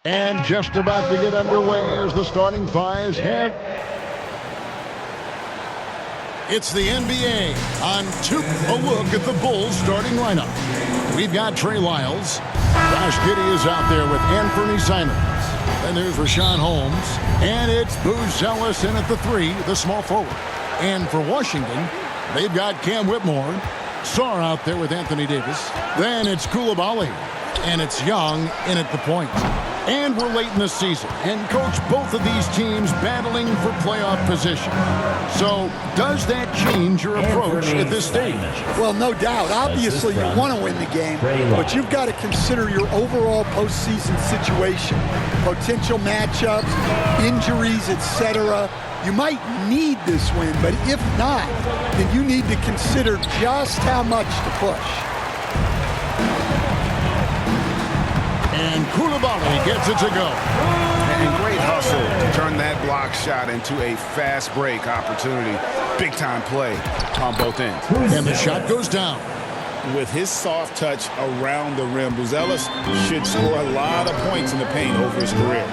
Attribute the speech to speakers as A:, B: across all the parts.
A: And just about to get underway as the starting fives head. It's the NBA on a look at the Bulls starting lineup. We've got Trey Lyles. Josh Giddey is out there with Anthony Simons. Then there's Richaun Holmes. And it's Booz Ellis in at the 3, the small forward. And for Washington, they've got Cam Whitmore. Sarr out there with Anthony Davis. Then it's Coulibaly. And it's Young in at the point. And we're late in the season. And, Coach, both of these teams battling for playoff position. So, does that change your approach at this stage?
B: Well, no doubt. Obviously, you want to win the game, but you've got to consider your overall postseason situation. Potential matchups, injuries, etc. You might need this win, but if not, then you need to consider just how much to push.
A: And Coulibaly gets it to go.
C: And great hustle to turn that block shot into a fast break opportunity. Big time play on both ends.
A: And the shot goes down.
D: With his soft touch around the rim, Booz Ellis should score a lot of points in the paint over his career.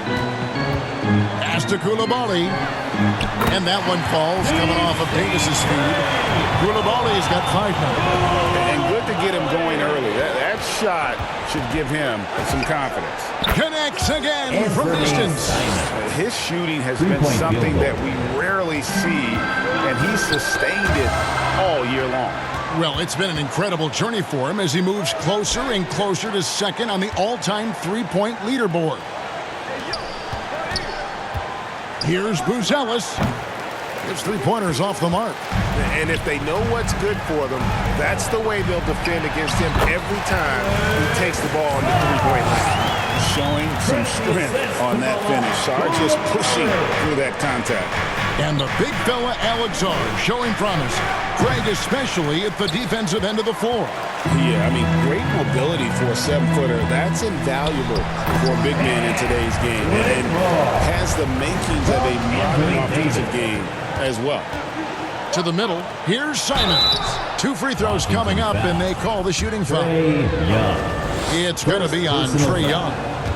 A: Pass to Coulibaly. And that one falls coming off of Davis's feed. Coulibaly's got 5 now.
D: And good to get him going early. That shot should give him some confidence.
A: Connects again from distance.
D: His shooting has been something that we rarely see, and he's sustained it all year long.
A: Well, it's been an incredible journey for him as he moves closer and closer to second on the all-time three-point leaderboard. Here's Booz Ellis. Gives three-pointers off the mark.
E: And if they know what's good for them, that's the way they'll defend against him every time he takes the ball in the three-point line.
D: Showing some strength on that finish. Sarr just pushing through that contact.
A: And the big fella Alex Sarr showing promise. Craig especially at the defensive end of the floor.
D: Yeah, I mean, great mobility for a 7-footer. That's invaluable for a big man in today's game. And has the makings of a modern offensive game as well.
A: To the middle, here's Simons. 2 free throws coming up, and they call the shooting foul. It's going to be on Trae Young.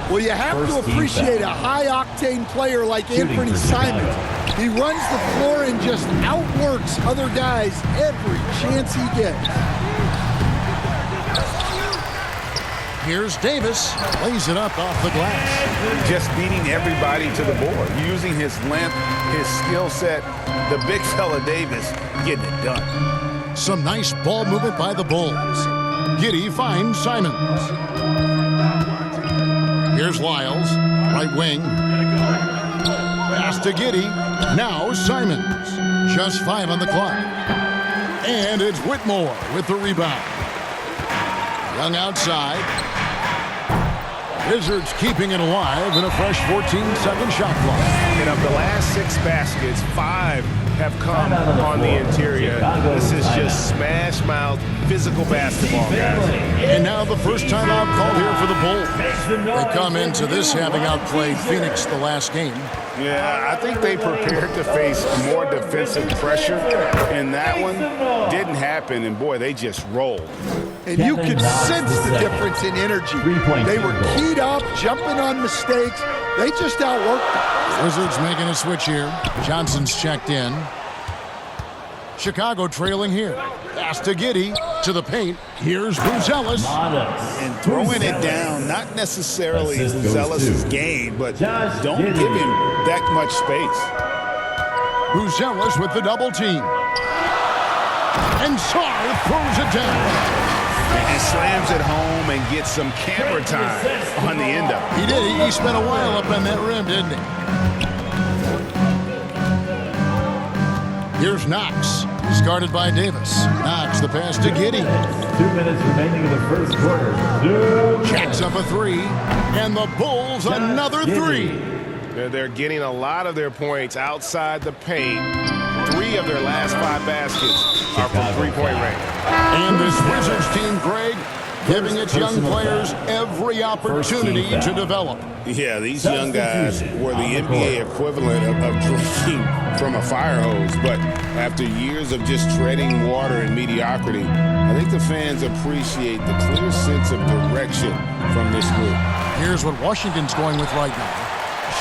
B: Well, you have to appreciate a high-octane player like Anthony Simons. He runs the floor and just outworks other guys every chance he gets.
A: Here's Davis. Lays it up off the glass.
D: Just beating everybody to the board. Using his length, his skill set. The big fella Davis getting it done.
A: Some nice ball movement by the Bulls. Giddey finds Simons. Here's Lyles, right wing. Pass to Giddey. Now Simons. Just 5 on the clock. And it's Whitmore with the rebound. Young outside. Wizards keeping it alive in a fresh 14-second shot clock.
E: And of the last 6 baskets, 5 have come on the interior. This is just smash-mouth, physical basketball, guys.
A: And now the first time out called here for the Bulls. They come into this having outplayed Phoenix the last game.
D: Yeah, I think they prepared to face more defensive pressure, and that one didn't happen, and boy, they just rolled.
B: And you could sense the difference in energy. They were keyed up, jumping on mistakes. They just outworked them.
A: Wizards making a switch here. Johnson's checked in. Chicago trailing here. Pass to Giddey to the paint. Here's Booz Ellis.
D: And throwing it down, not necessarily Booz Ellis' game, but don't give him that much space.
A: Booz Ellis with the double team. And Sarr throws it down.
C: And slams it home and gets some camera time on the end of it.
A: He did. He spent a while up on that rim, didn't he? Here's Knox. He's guarded by Davis. Knox, the pass to Giddey.
F: 2 minutes remaining in the first quarter.
A: Jacks up a 3. And the Bulls another 3.
E: They're getting a lot of their points outside the paint. 3 of their last 5 baskets are from three-point range.
A: And this Wizards team, Greg, giving its young players every opportunity to develop.
D: Yeah, these young guys were the NBA equivalent of drinking from a fire hose. But after years of just treading water and mediocrity, I think the fans appreciate the clear sense of direction from this group.
A: Here's what Washington's going with right now.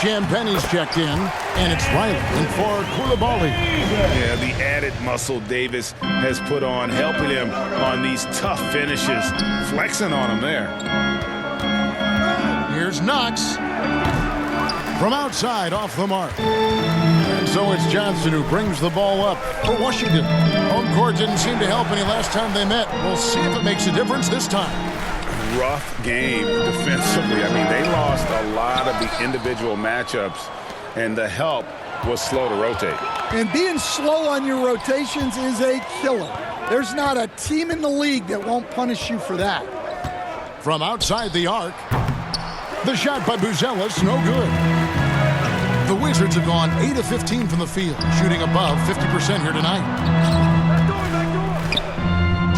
A: Champagne's checked in, and it's Riley in for Coulibaly.
C: Yeah, the added muscle Davis has put on, helping him on these tough finishes, flexing on him there.
A: Here's Knox from outside off the mark. And so it's Johnson who brings the ball up for Washington. Home court didn't seem to help any last time they met. We'll see if it makes a difference this time.
C: Rough game defensively. I mean, they lost a lot of the individual matchups, and the help was slow to rotate.
B: And being slow on your rotations is a killer. There's not a team in the league that won't punish you for that.
A: From outside the arc, the shot by Buzelis, no good. The Wizards have gone 8 of 15 from the field, shooting above 50% here tonight.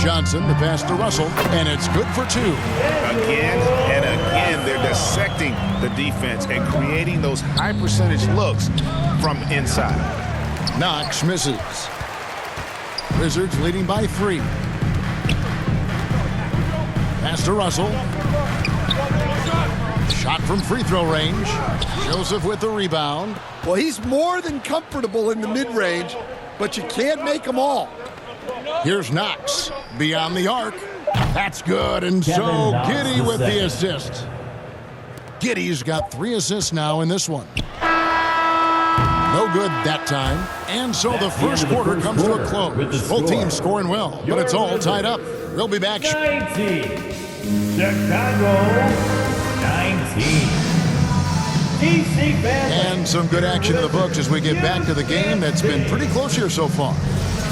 A: Johnson, the pass to Russell, and it's good for 2.
C: Again and again, they're dissecting the defense and creating those high percentage looks from inside.
A: Knox misses. Wizards leading by 3. Pass to Russell. Shot from free throw range. Joseph with the rebound.
B: Well, he's more than comfortable in the mid-range, but you can't make them all.
A: Here's Knox beyond the arc. That's good, and so Giddey with the assist. Giddey's got 3 assists now in this one. No good that time. And so the first quarter comes to a close. Both teams scoring well, but it's all tied up. We'll be back.
F: 19. Chicago 19. DC
A: And some good action in the books as we get back to the game that's been pretty close here so far.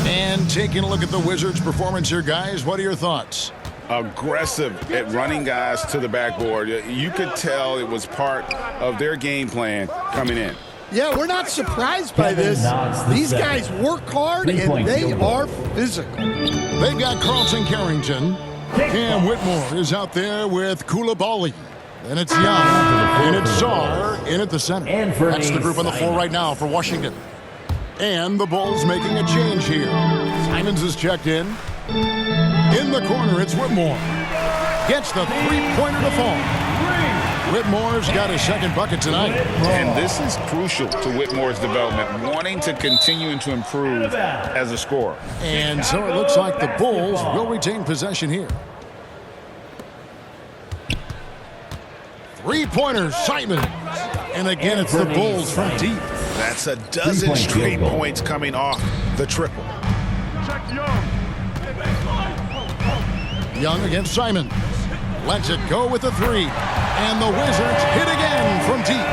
A: And taking a look at the Wizards' performance here, guys, what are your thoughts?
C: Aggressive at running guys to the backboard. You could tell it was part of their game plan coming in.
B: Yeah, we're not surprised by this. These guys work hard, and they are physical.
A: They've got Carlton Carrington. Cam Whitmore is out there with Coulibaly. And it's Young, and it's Sarr in at the center. That's the group on the floor right now for Washington. And the Bulls making a change here. Simons is checked in. In the corner, it's Whitmore. Gets the three-pointer to fall. Whitmore's got his second bucket tonight.
C: And this is crucial to Whitmore's development, wanting to continue to improve as a scorer.
A: And so it looks like the Bulls will retain possession here. Three-pointers, Simons. And again, it's the Bulls from deep.
C: That's a dozen straight points coming off the triple.
A: Young against Simons. Lets it go with the 3. And the Wizards hit again from deep.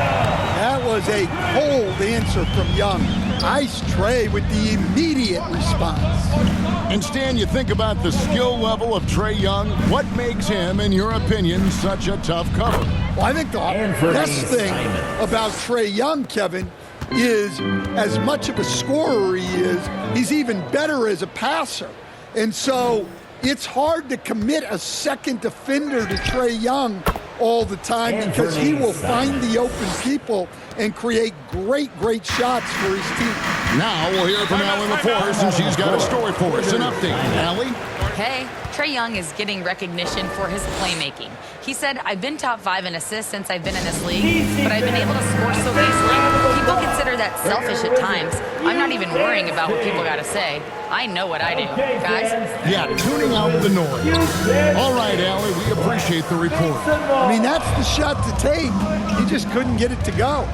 B: That was a cold answer from Young. Nice Trey with the immediate response.
A: And Stan, you think about the skill level of Trae Young. What makes him, in your opinion, such a tough cover?
B: Well, I think the best thing about Trae Young, Kevin, is as much of a scorer he is, he's even better as a passer. And so it's hard to commit a second defender to Trae Young all the time because he will find the open people and create great shots for his team.
A: Now we'll hear from Allie LaForce, and she's got a story for us. An update. Allie?
G: Hey, Trae Young is getting recognition for his playmaking. He said, I've been top 5 in assists since I've been in this league, but I've been able to score so easily. People consider that selfish at times. I'm not even worrying about what people got to say. I know what I do. Guys?
A: Yeah, tuning out the noise. All right, Allie, we appreciate the report.
B: I mean, that's the shot to take. He just couldn't get it to go.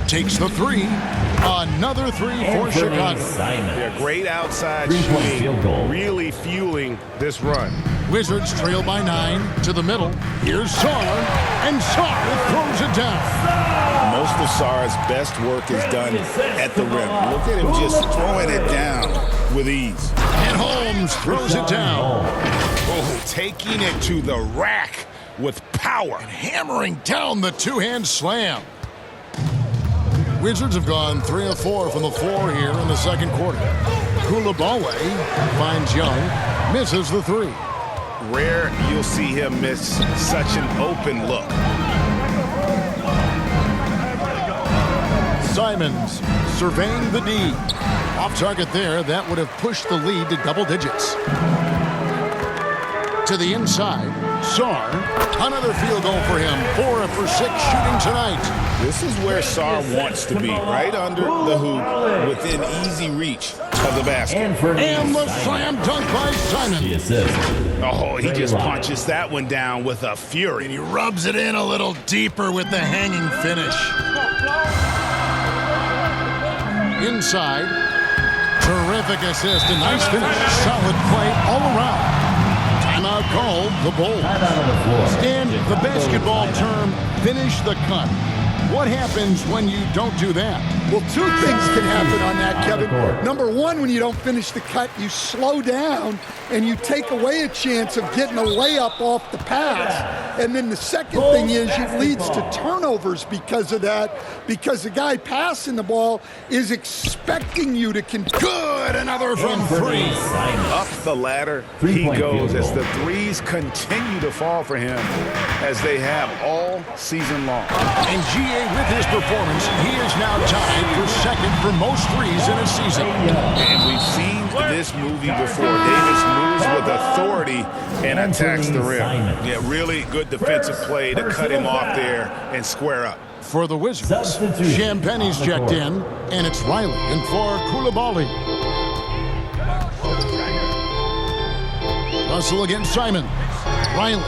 A: Takes the 3. Another 3 for Chicago.
C: Yeah, great outside shooting, really fueling this run.
A: Wizards trail by 9 to the middle. Here's Sarr, and Sarr throws it down.
D: Most of Sarr's best work is done at the rim. Look at him just throwing it down with ease.
A: And Holmes throws it down.
C: Oh, taking it to the rack with power.
A: And hammering down the two-hand slam. Wizards have gone 3 of 4 from the floor here in the second quarter. Coulibaly finds Young, misses the 3.
C: rare you'll see him miss such an open look.
A: Simons surveying the D. Off target there, that would have pushed the lead to double digits. To the inside, Sarr, another field goal for him. 4 for 6 shooting tonight.
D: This is where Sarr wants to be, right under the hoop, within easy reach of the basket.
A: And the slam dunk by Simons.
C: Oh, he just punches that one down with a fury.
A: And he rubs it in a little deeper with the hanging finish. Inside, terrific assist, a nice finish. Solid play all around. Timeout called, the Bulls. And the basketball term, finish the cut. What happens when you don't do that?
B: Well, 2 things can happen on that, Kevin. Number one, when you don't finish the cut, you slow down and you take away a chance of getting a layup off the pass. And then the second thing is it leads to turnovers because of that, because the guy passing the ball is expecting you to good.
A: Another from 3.
C: Up the ladder he goes as the threes continue to fall for him as they have all season long.
A: And GA, with his performance, he is now tied for second for most threes in a season.
C: And we've seen this movie before. Davis moves with authority and attacks the rim. Yeah, really good defensive play to cut him off there and square up.
A: For the Wizards, Champagne's checked in, and it's Riley in for Coulibaly. Russell against Simon. Riley.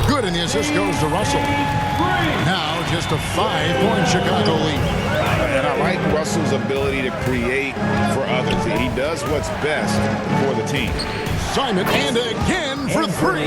A: Good, and the assist goes to Russell. Now just a 5-point Chicago lead.
C: And I like Russell's ability to create for others. He does what's best for the team.
A: Simon, and again for 3.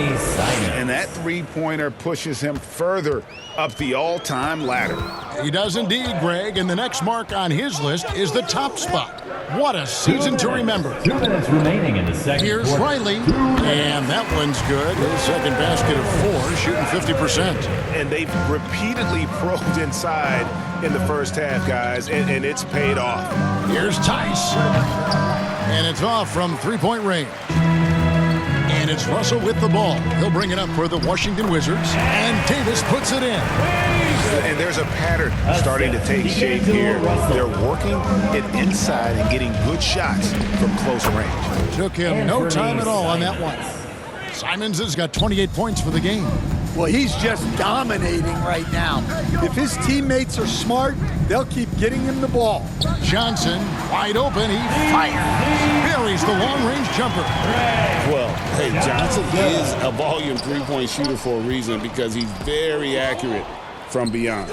C: And that three-pointer pushes him further up the all-time ladder.
A: He does indeed, Greg, and the next mark on his list is the top spot. What a season to remember.
F: 2 minutes remaining in the second
A: Here's
F: quarter.
A: Riley, and that one's good. His second basket of 4, shooting 50%.
E: And they've repeatedly probed inside in the first half, guys, and it's paid off.
A: Here's Tice, and it's off from 3-point range. And it's Russell with the ball. He'll bring it up for the Washington Wizards, and Davis puts it in.
C: And there's a pattern starting to take shape here. They're working it inside and getting good shots from close range.
A: Took him no time at all on that one. Simons has got 28 points for the game.
B: Well, he's just dominating right now. If his teammates are smart, they'll keep getting him the ball.
A: Johnson, wide open, he fires. Buries the long-range jumper.
D: Well, hey, Johnson is a volume three-point shooter for a reason because he's very accurate from beyond.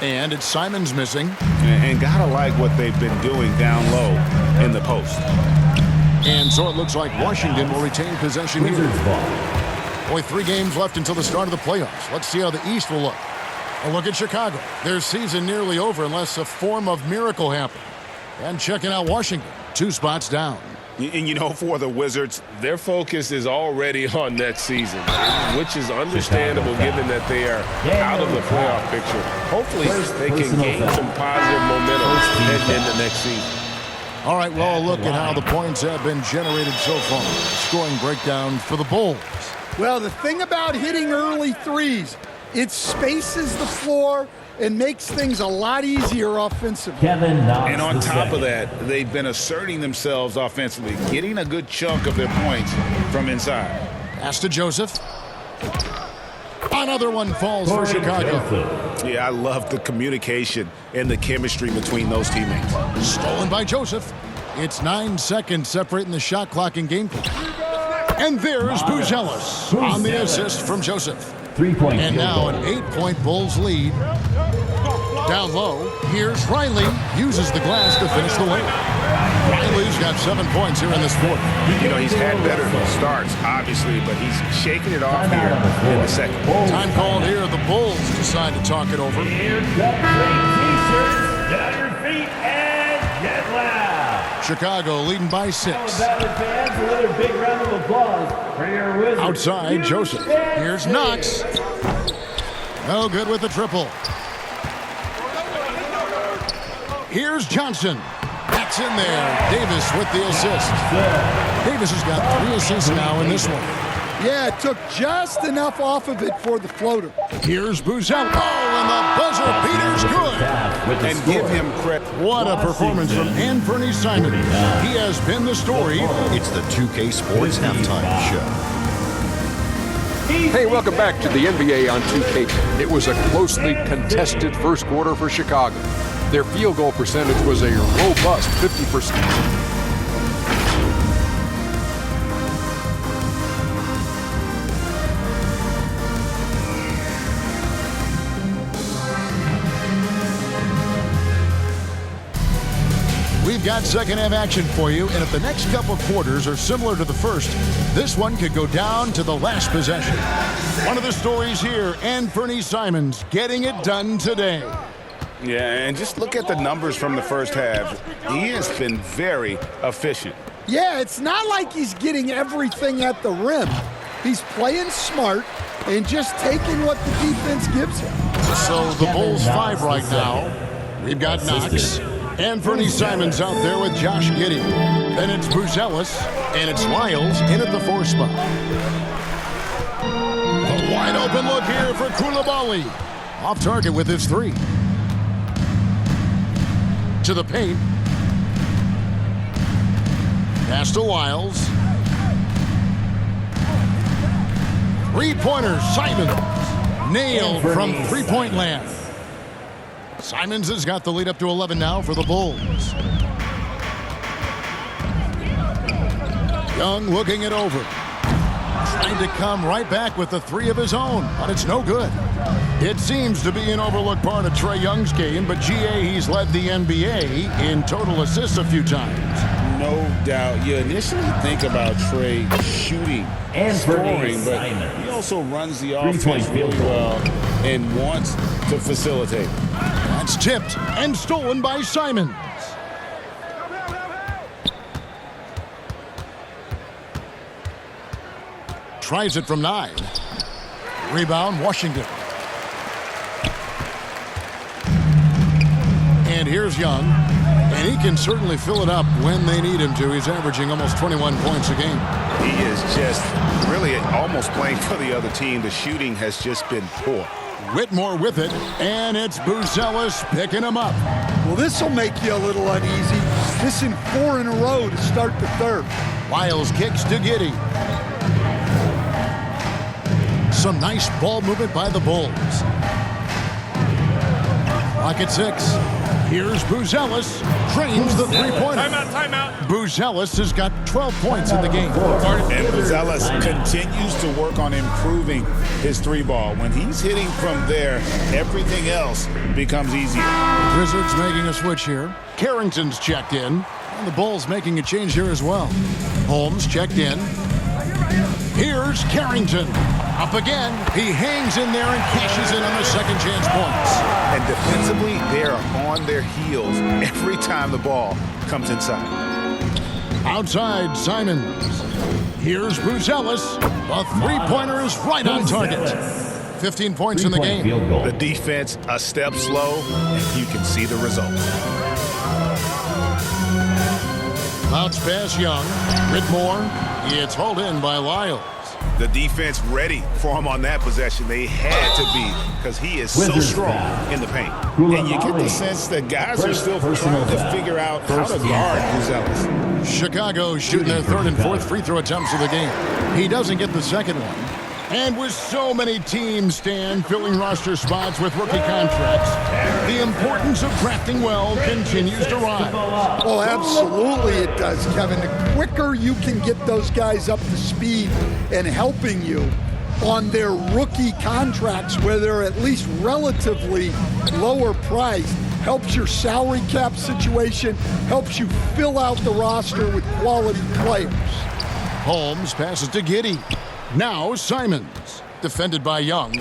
A: And it's Simons missing.
C: And gotta like what they've been doing down low in the post.
A: And so it looks like Washington will retain possession here. Only 3 games left until the start of the playoffs. Let's see how the East will look. A look at Chicago. Their season nearly over unless a form of miracle happens. And checking out Washington, 2 spots down.
E: And you know, for the Wizards, their focus is already on next season, which is understandable given that they are out of the playoff picture. Hopefully, they can gain some positive momentum heading into next season.
A: All right, well, a look at how the points have been generated so far. Scoring breakdown for the Bulls.
B: Well, the thing about hitting early threes, it spaces the floor and makes things a lot easier offensively.
C: And on top of that, they've been asserting themselves offensively, getting a good chunk of their points from inside.
A: Pass to Joseph. Another one falls for Chicago.
C: Yeah, I love the communication and the chemistry between those teammates.
A: Stolen by Joseph. It's 9 seconds separating the shot clock and game clock. And there's Buzelis on the assist from Joseph.
F: 3-point.
A: And now an 8-point Bulls lead. Down low, here's Riley. Uses the glass to finish the layup. Riley's got 7 points here in this fourth.
C: You know, he's had better starts, obviously, but he's shaking it off here in the second.
A: Time called here. The Bulls decide to talk it over.
F: Here's the T-shirts, down your feet, and get loud.
A: Chicago leading by 6.
F: Fans, another big round of applause for your Wizards.
A: Outside, Joseph. Here's Knox. No good with the triple. Here's Johnson. That's Gets in there. Davis with the assist. Davis has got 3 assists now in this one.
B: Yeah, it took just enough off of it for the floater.
A: Here's Buzzell. Oh, and the buzzer beater's good.
D: And give him credit.
A: What a performance from Anfernee Simons. He has been the story.
H: It's the 2K Sports Halftime Show.
I: Hey, welcome back to the NBA on 2K. It was a closely contested first quarter for Chicago. Their field goal percentage was a robust 50%.
A: We've got second half action for you, and if the next couple of quarters are similar to the first, this one could go down to the last possession. One of the stories here, Anfernee Simons getting it done today.
C: Yeah, and just look at the numbers from the first half. He has been very efficient.
B: Yeah, it's not like he's getting everything at the rim. He's playing smart and just taking what the defense gives him.
A: So the Bulls 5 right now. We've got Knox. Anfernee Simons out there with Josh Giddey. Then it's Buzelis, and it's Lyles in at the 4 spot. A wide open look here for Coulibaly. Off target with his 3. To the paint. Pass to Lyles. 3-pointer, Simons. Nailed from three-point land. Simons has got the lead up to 11 now for the Bulls. Young looking it over. Trying to come right back with the 3 of his own, but it's no good. It seems to be an overlooked part of Trae Young's game, but GA, he's led the NBA in total assists a few times.
D: No doubt. You initially think about Trae shooting, scoring, but he also runs the offense really well and wants to facilitate.
A: That's tipped and stolen by Simons. Tries it from 9. Rebound, Washington. And here's Young. And he can certainly fill it up when they need him to. He's averaging almost 21 points a game.
C: He is just really almost playing for the other team. The shooting has just been poor.
A: Whitmore with it, and it's Buzelis picking him up.
B: Well, this will make you a little uneasy. Missing 4 in a row to start the third.
A: Lyles kicks to Giddey. Some nice ball movement by the Bulls. Clock at 6. Here's Buzelis. Trains the 3-pointer.
F: Timeout.
A: Buzelis has got 12 points in the game.
D: And Buzelis continues to work on improving his 3-ball. When he's hitting from there, everything else becomes easier.
A: Wizards making a switch here. Carrington's checked in. And the Bulls making a change here as well. Holmes checked in. Here's Carrington. Up again. He hangs in there and cashes in on the second chance points.
C: And defensively, they are on their heels every time the ball comes inside.
A: Outside, Simons. Here's Buzelis. The 3-pointer is right on target. 15 points in the game.
C: The defense a step slow, and you can see the result.
A: Bounce pass, Young. Whitmore. It's hauled in by Lyles.
C: The defense ready for him on that possession. They had to be because he is so strong in the paint.
D: And you get the sense that guys are still trying to figure out how to guard Buzelis.
A: Chicago shooting their 3rd and 4th free throw attempts of the game. He doesn't get the second one. And with so many teams, Stan, filling roster spots with rookie contracts, the importance of drafting well continues to rise.
B: Oh, absolutely it does, Kevin. The quicker you can get those guys up to speed and helping you on their rookie contracts where they're at least relatively lower priced, helps your salary cap situation, helps you fill out the roster with quality players.
A: Holmes passes to Giddey. Now Simons, defended by Young.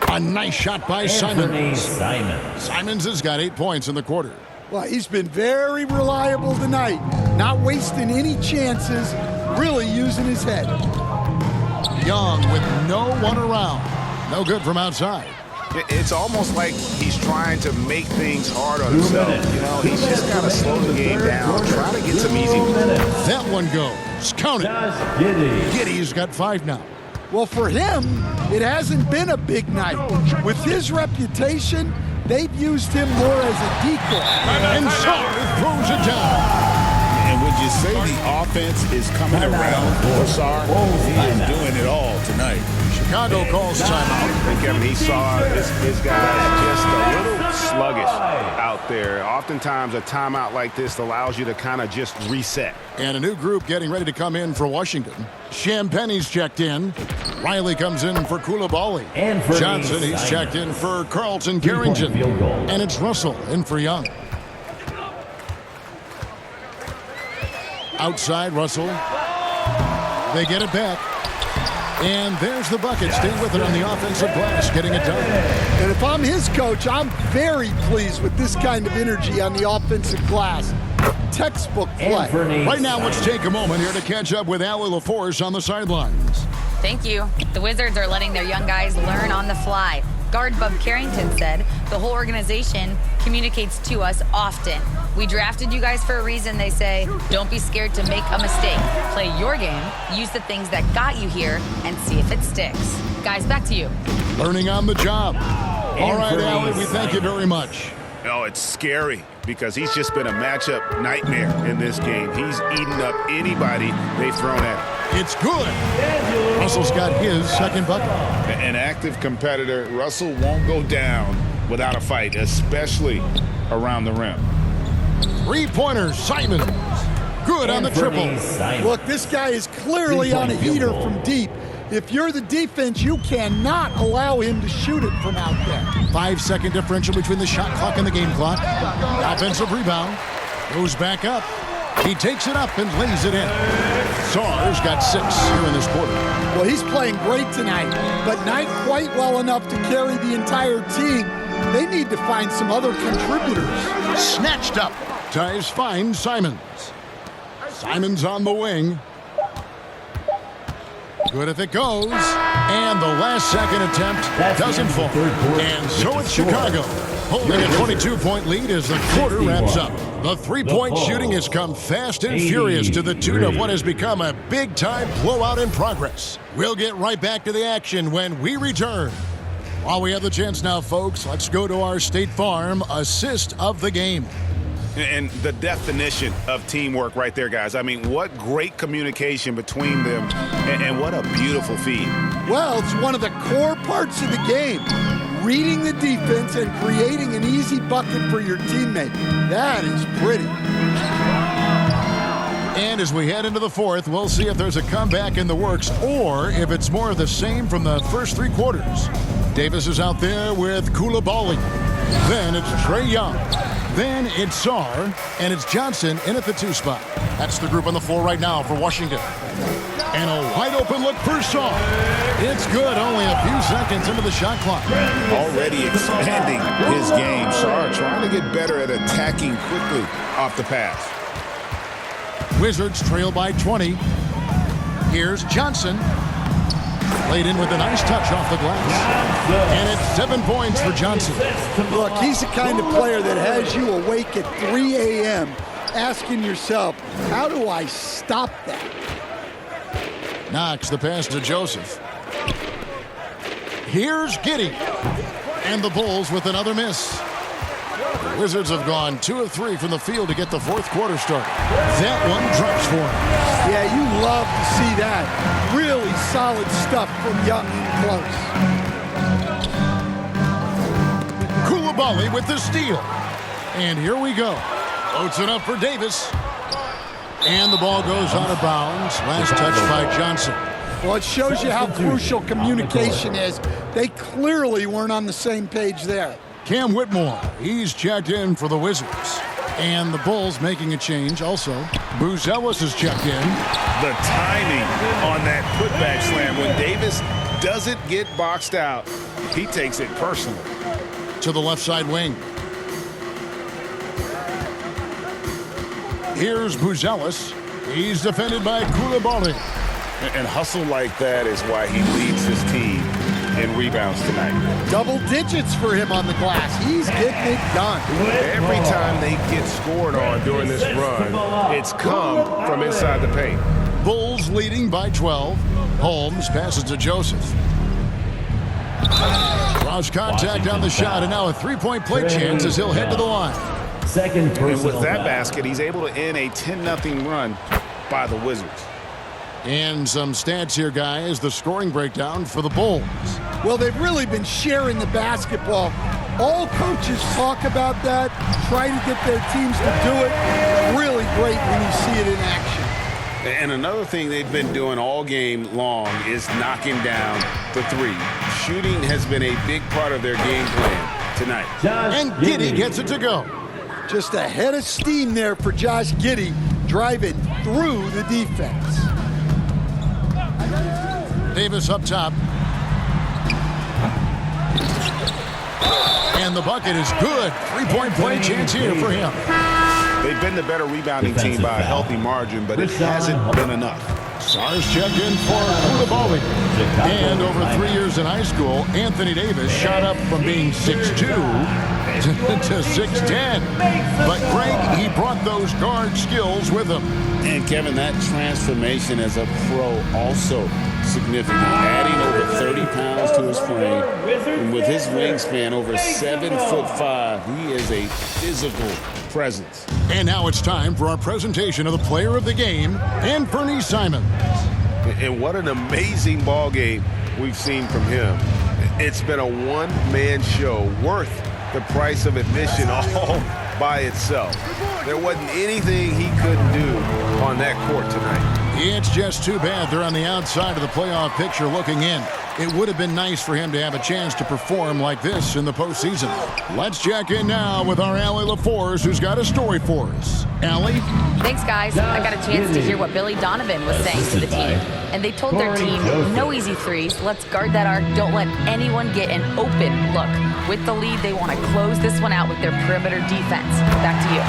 A: A nice shot by Simons. Simons has got 8 points in the quarter.
B: Well, he's been very reliable tonight. Not wasting any chances, really using his head.
A: Young with no one around. No good from outside.
C: It's almost like he's trying to make things hard on himself. You know, he's just got to slow the game down, try to get some easy.
A: That one goes. Count it. Giddy's got 5 now.
B: Well, for him, it hasn't been a big night. With his reputation, they've used him more as a decoy.
A: And Sarr throws it down.
D: And would you say the offense is coming around for Sarr? He is doing it all tonight.
A: Chicago calls timeout.
C: Kevin, he saw his guys just a little sluggish out there. Oftentimes, a timeout like this allows you to kind of just reset.
A: And a new group getting ready to come in for Washington. Champagne's checked in. Riley comes in for Koulibaly.
F: And for
A: Johnson, he's checked in for Carlton Carrington. And it's Russell in for Young. Outside, Russell. They get it back. And there's the bucket. Stay with it on the offensive glass, getting it done.
B: And if I'm his coach, I'm very pleased with this kind of energy on the offensive glass. Textbook play.
A: Right now, let's take a moment here to catch up with Allie LaForce on the sidelines.
G: Thank you. The Wizards are letting their young guys learn on the fly. Guard Bub Carrington said, the whole organization communicates to us often. We drafted you guys for a reason, they say. Don't be scared to make a mistake. Play your game, use the things that got you here, and see if it sticks. Guys, back to you.
A: Learning on the job. All right, Allie, we thank you very much.
C: Oh, it's scary because he's just been a matchup nightmare in this game. He's eaten up anybody they've thrown at him.
A: It's good. Russell's got his second bucket.
D: An active competitor, Russell won't go down without a fight, especially around the rim.
A: 3-pointers, Simons. Good on the triple.
B: Look, this guy is clearly on a heater from deep. If you're the defense, you cannot allow him to shoot it from out there.
A: 5-second differential between the shot clock and the game clock. Offensive rebound. Goes back up. He takes it up and lays it in. Sarr's got 6 here in this quarter.
B: Well, he's playing great tonight, but not quite well enough to carry the entire team. They need to find some other contributors.
A: Snatched up. Tyus finds Simons. Simons on the wing. Good if it goes. And the last second attempt doesn't fall. And so it's Chicago holding a 22-point lead as the quarter wraps up. The 3-point shooting has come fast and furious to the tune of what has become a big-time blowout in progress. We'll get right back to the action when we return. While we have the chance now, folks, let's go to our State Farm assist of the game.
C: And the definition of teamwork right there, guys. I mean, what great communication between them, and what a beautiful feed.
B: Well, it's one of the core parts of the game. Reading the defense and creating an easy bucket for your teammate. That is pretty.
A: And as we head into the fourth, we'll see if there's a comeback in the works or if it's more of the same from the first 3 quarters. Davis is out there with Koulibaly. Then it's Trae Young. Then it's Sarr, and it's Johnson in at the 2 spot. That's the group on the floor right now for Washington. And a wide-open look for Sarr. It's good, only a few seconds into the shot clock.
D: Already expanding his game. Sarr trying to get better at attacking quickly off the pass.
A: Wizards trail by 20. Here's Johnson. Played in with a nice touch off the glass. And it's 7 points for Johnson.
B: Look, he's the kind of player that has you awake at 3 a.m. asking yourself, how do I stop that?
A: Knox the pass to Joseph. Here's Giddey. And the Bulls with another miss. The Wizards have gone 2 of 3 from the field to get the fourth quarter started. That one drops for him.
B: Yeah, you love to see that. Really solid stuff from Young in close.
A: Koulibaly with the steal. And here we go. Floats it up for Davis. And the ball goes out of bounds. Last touch by Johnson.
B: Well, it shows you how crucial communication is. They clearly weren't on the same page there.
A: Cam Whitmore, he's checked in for the Wizards. And the Bulls making a change also. Buzelis is checked in.
C: The timing on that putback slam. When Davis doesn't get boxed out, he takes it personally.
A: To the left side wing. Here's Buzelis. He's defended by Koulibaly.
C: And hustle like that is why he leads his team.
D: in rebounds tonight.
B: Double digits for him on the glass. He's getting it done.
E: Every time they get scored on during this run, it's come from inside the paint.
A: Bulls leading by 12. Holmes passes to Joseph. Draws contact on the shot, and now a three-point play chance as he'll head to the line.
C: And with that basket, he's able to end a 10-0 run by the Wizards.
A: And some stats here, guys. The scoring breakdown for the Bulls.
B: Well, they've really been sharing the basketball. All coaches talk about that, try to get their teams to do it. Really great when you see it in action.
D: And another thing they've been doing all game long is knocking down the three. Shooting has been a big part of their game plan tonight.
A: And Giddey gets it to go.
B: Just a head of steam there for Josh Giddey, driving through the defense.
A: Davis up top. And the bucket is good. Three-point play chance here for him.
C: They've been the better rebounding team by a healthy margin, but it hasn't been enough.
A: Stars check in for Koulibaly. And over 3 years in high school, Anthony Davis shot up from being 6'2" to 6'10". But Greg, he brought those guard skills with him.
D: And Kevin, that transformation as a pro also significant, adding over 30 pounds to his frame. And with his wingspan over 7'5", he is a physical presence.
A: And now it's time for our presentation of the player of the game, Anfernee Simons.
E: And what an amazing ball game we've seen from him. It's been a one-man show worth the price of admission all by itself. There wasn't anything he couldn't do on that court tonight.
A: It's just too bad they're on the outside of the playoff picture looking in. It would have been nice for him to have a chance to perform like this in the postseason. Let's check in now with our Allie LaForce, who's got a story for us. Allie?
G: Thanks, guys. I got a chance to hear what Billy Donovan was saying to the team. And they told their team, no easy threes. Let's guard that arc. Don't let anyone get an open look. With the lead, they want to close this one out with their perimeter defense. Back to you.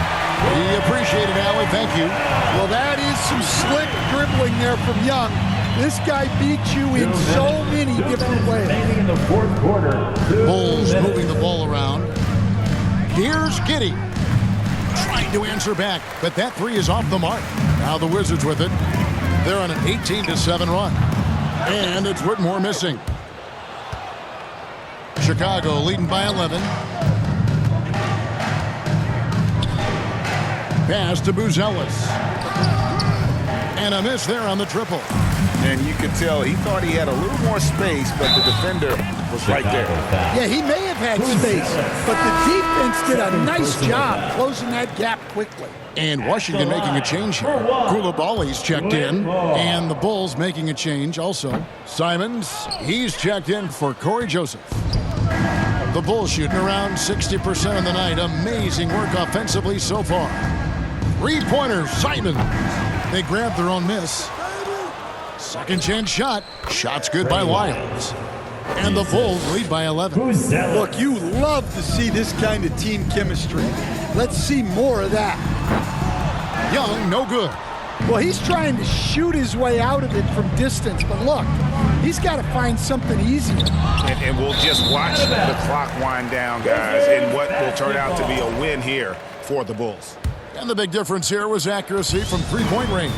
A: We appreciate it, Allie. Thank you.
B: Well, that is some slick dribbling there from Young. This guy beats you in so many different ways.
F: In the fourth quarter.
A: Bulls moving the ball around. Here's Giddey. Trying to answer back, but that three is off the mark. Now the Wizards with it. They're on an 18-7 run. And it's Whitmore missing. Chicago leading by 11. Pass to Buzelis. And a miss there on the triple.
C: And you could tell he thought he had a little more space, but the defender was right there.
B: Yeah, he may have had space, but the defense did a nice job closing that gap quickly.
A: And Washington making a change here. Koulibaly's checked in, and the Bulls making a change also. Simons, he's checked in for Corey Joseph. The Bulls shooting around 60% of the night. Amazing work offensively so far. Three-pointer, Simons. They grab their own miss. Second chance shot. Shot's good by Lyles. And the Bulls lead by 11.
B: Look, you love to see this kind of team chemistry. Let's see more of that.
A: Young, no good.
B: Well, he's trying to shoot his way out of it from distance, but look, he's got to find something easier.
C: And we'll just watch the clock wind down, guys, in what will turn out to be a win here for the Bulls.
A: And the big difference here was accuracy from three-point range.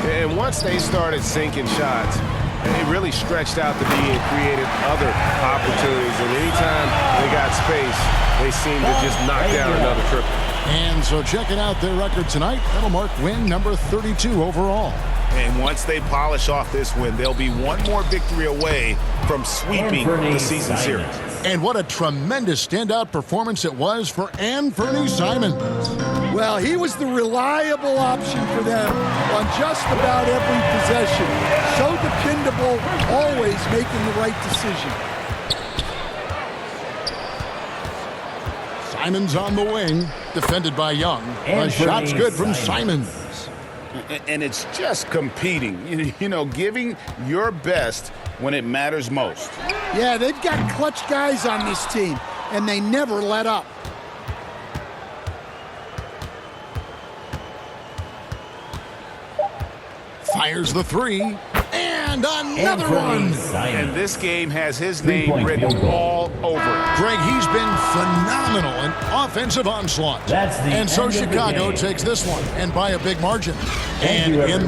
E: And once they started sinking shots, it really stretched out to be and created other opportunities. And anytime they got space, they seemed to just knock down another triple.
A: And so checking out their record tonight, that'll mark win number 32 overall.
C: And once they polish off this win, they'll be one more victory away from sweeping the season series.
A: And what a tremendous standout performance it was for Anfernee Simons.
B: Well, he was the reliable option for them on just about every possession. So dependable, always making the right decision.
A: Simons on the wing, defended by Young. A shot's good from Simons.
C: And it's just competing, you know, giving your best when it matters most.
B: Yeah, they've got clutch guys on this team, and they never let up.
A: Fires the three, and And another one.
C: And this game has his name written all over it.
A: Greg, he's been phenomenal in offensive onslaught. And so Chicago takes this one, and by a big margin. And in the